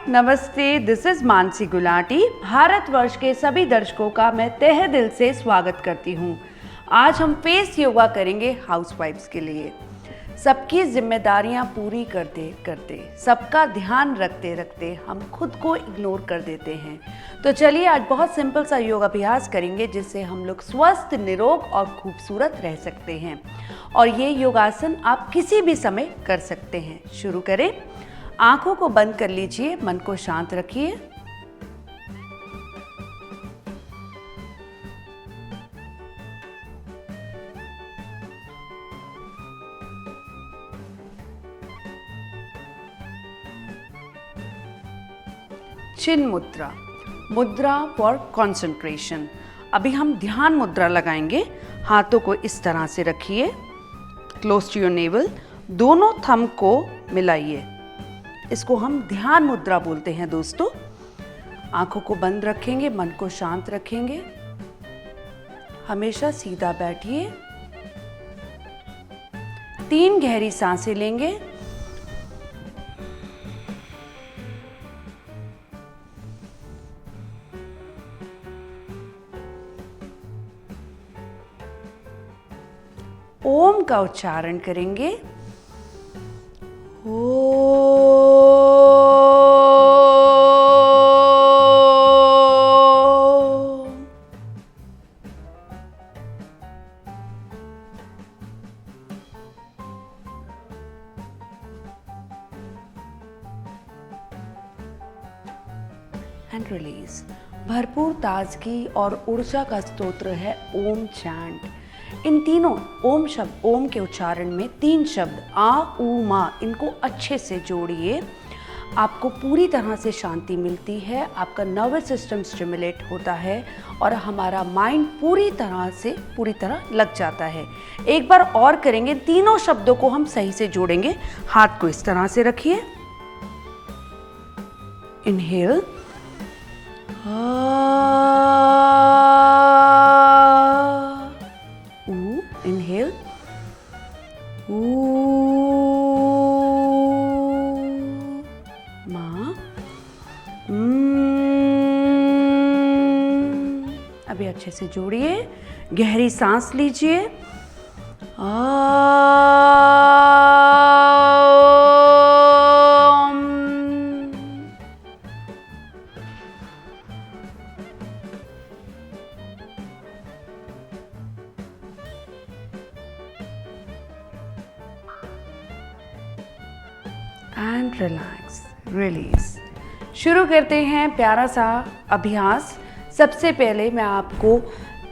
नमस्ते, this is Mansi Gulati. Bharatvarsh के सभी दर्शकों का मैं तहे दिल से स्वागत करती हूँ। आज हम फेस योगा करेंगे हाउसवाइफ्स के लिए। सबकी जिम्मेदारियां पूरी करते करते, सबका ध्यान रखते रखते हम खुद को इग्नोर कर देते हैं। तो चलिए आज बहुत सिंपल सा योग अभ्यास करेंगे जिससे हम लोग स्वस्थ, निरोग और खूबसूरत रह सकते हैं। और ये योगासन आप किसी भी समय कर सकते हैं। शुरू करें। आंखों को बंद कर लीजिए, मन को शांत रखिए। चिन मुद्रा, मुद्रा फॉर कंसंट्रेशन। अभी हम ध्यान मुद्रा लगाएंगे। हाथों को इस तरह से रखिए, क्लोज टू योर नेवल। दोनों थंब को मिलाइए। इसको हम ध्यान मुद्रा बोलते हैं दोस्तों। आंखों को बंद रखेंगे, मन को शांत रखेंगे। हमेशा सीधा बैठिए। 3 गहरी सांसें लेंगे। ओम का उच्चारण करेंगे। And release. भरपूर ताजगी और ऊर्जा का स्तोत्र है ओम चैंट। इन तीनों ओम शब्द, ओम के उच्चारण में 3 शब्द आ, ऊ, मा, इनको अच्छे से जोड़िए। आपको पूरी तरह से शांति मिलती है, आपका नर्वस सिस्टम स्टिमुलेट होता है और हमारा माइंड पूरी तरह लग जाता है। एक बार और करेंगे। तीनों शब्दों को हम सही से जोड़ेंगे। हाथ को इस तरह से रखिए। इनहेल, inhale, ma, अभी अच्छे से जोड़िए। गहरी सांस लीजिए। And relax, release. शुरू करते हैं प्यारा सा अभ्यास। सबसे पहले मैं आपको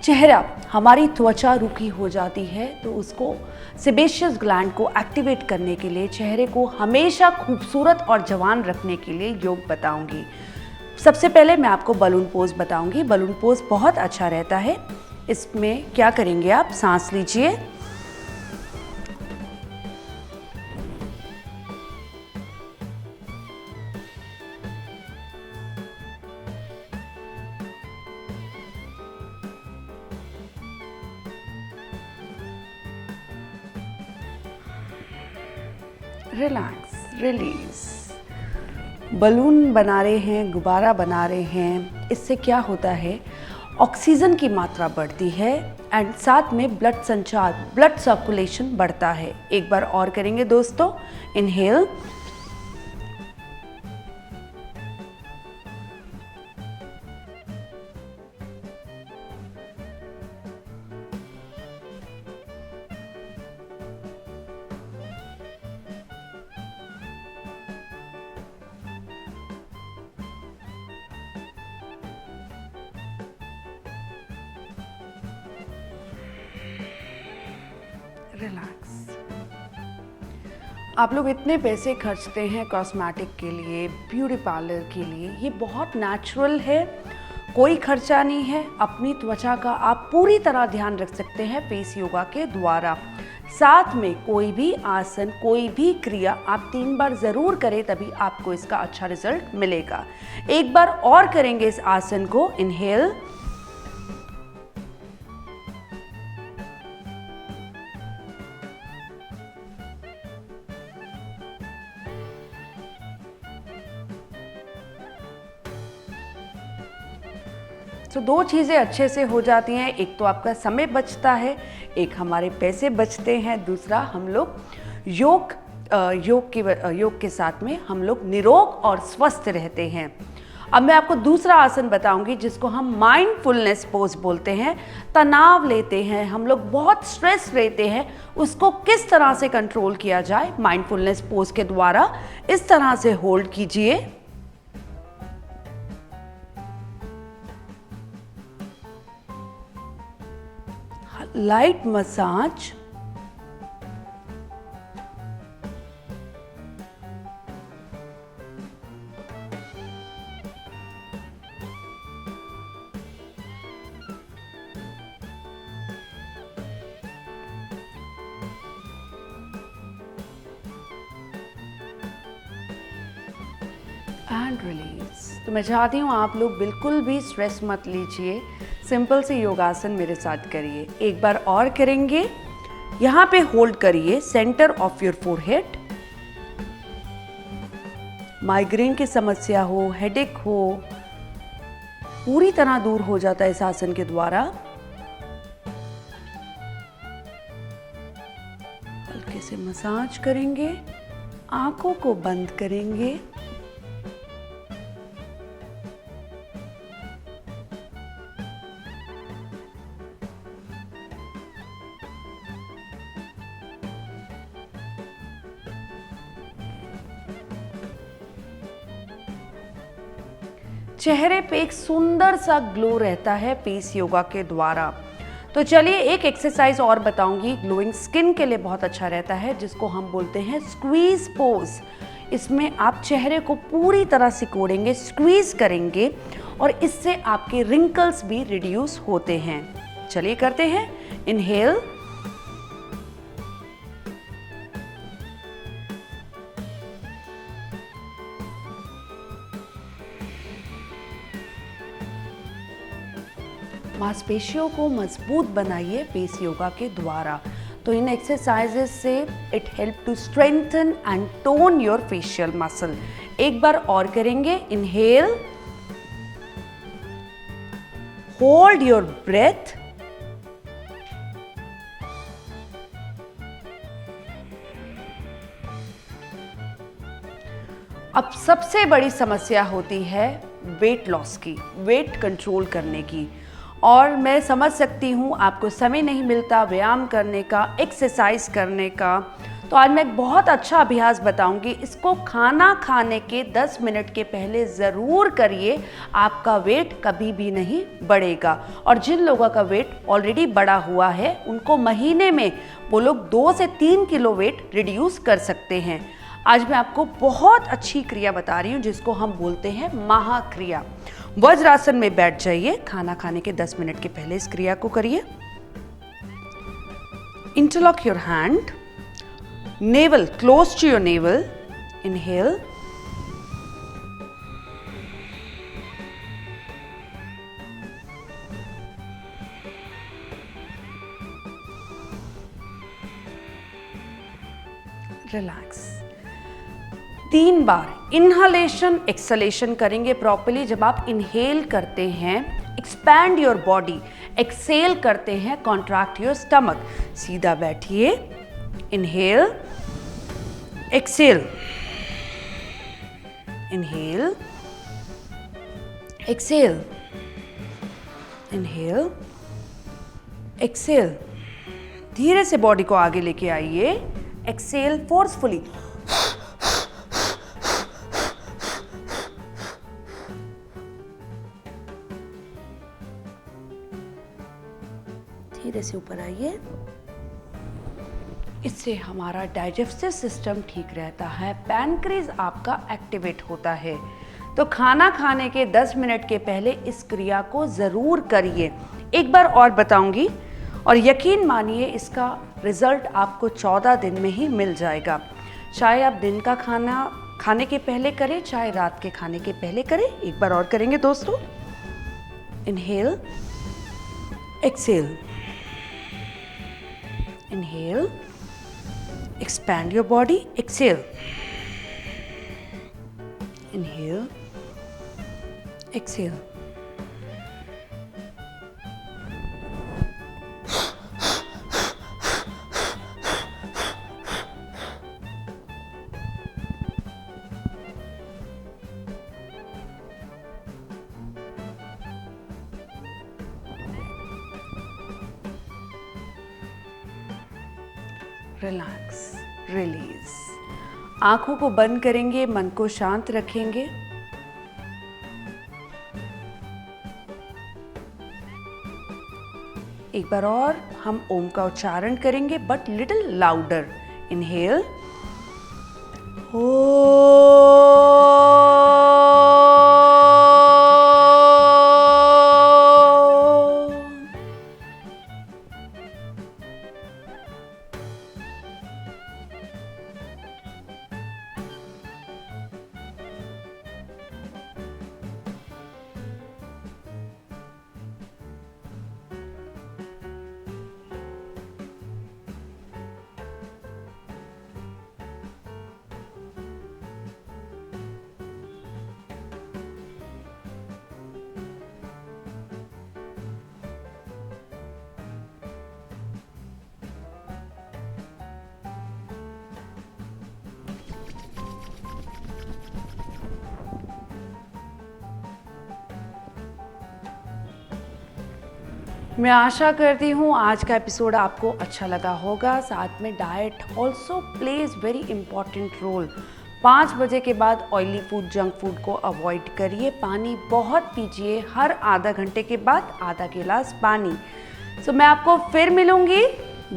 चेहरा, हमारी त्वचा रुखी हो जाती है तो उसको सेबेशियस ग्लैंड को एक्टिवेट करने के लिए, चेहरे को हमेशा खूबसूरत और जवान रखने के लिए योग बताऊंगी। सबसे पहले मैं आपको बलून पोज बताऊंगी। बलून पोज बहुत अच्छा रहता है। इसमें क्या करेंगे आप, सांस लीजिए। Relax, release. बलून बना रहे हैं, गुब्बारा बना रहे हैं। इससे क्या होता है, ऑक्सीजन की मात्रा बढ़ती है एंड साथ में ब्लड संचार, ब्लड सर्कुलेशन बढ़ता है। एक बार और करेंगे दोस्तों। Inhale, relax. आप लोग इतने पैसे खर्चते हैं कॉस्मेटिक के लिए, ब्यूटी पार्लर के लिए। ये बहुत नेचुरल है, कोई खर्चा नहीं है। अपनी त्वचा का आप पूरी तरह ध्यान रख सकते हैं फेस योगा के द्वारा। साथ में कोई भी आसन, कोई भी क्रिया आप 3 बार ज़रूर करें, तभी आपको इसका अच्छा रिजल्ट मिलेगा। एक बार और करेंगे इस आसन को। इनहेल, तो दो चीज़ें अच्छे से हो जाती हैं, एक तो आपका समय बचता है, एक हमारे पैसे बचते हैं, दूसरा हम लोग योग के साथ में हम लोग निरोग और स्वस्थ रहते हैं। अब मैं आपको दूसरा आसन बताऊंगी जिसको हम माइंडफुलनेस पोज बोलते हैं। तनाव लेते हैं हम लोग, बहुत स्ट्रेस रहते हैं, उसको किस तरह से कंट्रोल किया जाए माइंडफुलनेस पोज के द्वारा। इस तरह से होल्ड कीजिए, लाइट मसाज, एंड रिलीज। तो मैं चाहती हूँ आप लोग बिल्कुल भी स्ट्रेस मत लीजिए, सिंपल से योगासन मेरे साथ करिए। एक बार और करेंगे, यहाँ पे होल्ड करिए centre of your forehead. Migraine की समस्या हो, हेडेक हो, पूरी तरह दूर हो जाता है इस आसन के द्वारा। हल्के से मसाज करेंगे, आंखों को बंद करेंगे। चेहरे पे एक सुंदर सा ग्लो रहता है फेस योगा के द्वारा। तो चलिए एक एक्सरसाइज और बताऊंगी, ग्लोइंग स्किन के लिए बहुत अच्छा रहता है, जिसको हम बोलते हैं स्क्वीज पोज। इसमें आप चेहरे को पूरी तरह सिकोड़ेंगे, स्क्वीज करेंगे और इससे आपके रिंकल्स भी रिड्यूस होते हैं। चलिए करते हैं। इनहेल, मांसपेशियों को मजबूत बनाइए फेस योगा के द्वारा। तो इन एक्सरसाइजेस से it help to strengthen and tone your facial muscle. एक बार और करेंगे। इनहेल, होल्ड योर ब्रेथ, अब सबसे बड़ी समस्या होती है वेट लॉस की, वेट कंट्रोल करने की। और मैं समझ सकती हूँ आपको समय नहीं मिलता व्यायाम करने का, एक्सरसाइज करने का। तो आज मैं एक बहुत अच्छा अभ्यास बताऊंगी, इसको खाना खाने के 10 मिनट के पहले ज़रूर करिए, आपका वेट कभी भी नहीं बढ़ेगा। और जिन लोगों का वेट ऑलरेडी बढ़ा हुआ है उनको महीने में वो लोग 2 से 3 किलो वेट रिड्यूस कर सकते हैं। आज मैं आपको बहुत अच्छी क्रिया बता रही हूँ जिसको हम बोलते हैं महाक्रिया। वज्रासन में बैठ जाइए, खाना खाने के 10 मिनट के पहले इस क्रिया को करिए। Interlock your hand, navel close to your navel. Inhale, relax. 3 बार इनहलेशन एक्सलेशन करेंगे प्रॉपर्ली। जब आप इनहेल करते हैं एक्सपैंड योर बॉडी, एक्सेल करते हैं कॉन्ट्रैक्ट योर स्टमक। सीधा बैठिए, inhale, exhale, inhale, exhale, inhale, exhale. धीरे से बॉडी को आगे लेके आइए, एक्सेल फोर्सफुली। धीरे से ऊपर आइए। इससे हमारा डाइजेस्टिव सिस्टम ठीक रहता है, पैनक्रियाज आपका एक्टिवेट होता है। तो खाना खाने के 10 मिनट के पहले इस क्रिया को ज़रूर करिए। एक बार और बताऊंगी और यकीन मानिए इसका रिजल्ट आपको 14 दिन में ही मिल जाएगा। चाहे आप दिन का खाना खाने के पहले करें, चाहे रात के खाने के पहले करें। एक बार और करेंगे दोस्तों। Inhale, exhale, inhale, expand your body, exhale, inhale, exhale, relax, release. आंखों को बंद करेंगे, मन को शांत रखेंगे। एक बार और हम ओम का उच्चारण करेंगे, बट लिटिल लाउडर। इनहेल, मैं आशा करती हूँ आज का एपिसोड आपको अच्छा लगा होगा। साथ में diet also plays very important role. 5 बजे के बाद ऑयली फूड, जंक फूड को अवॉइड करिए। पानी बहुत पीजिए, हर आधा घंटे के बाद आधा गिलास पानी। सो मैं आपको फिर मिलूंगी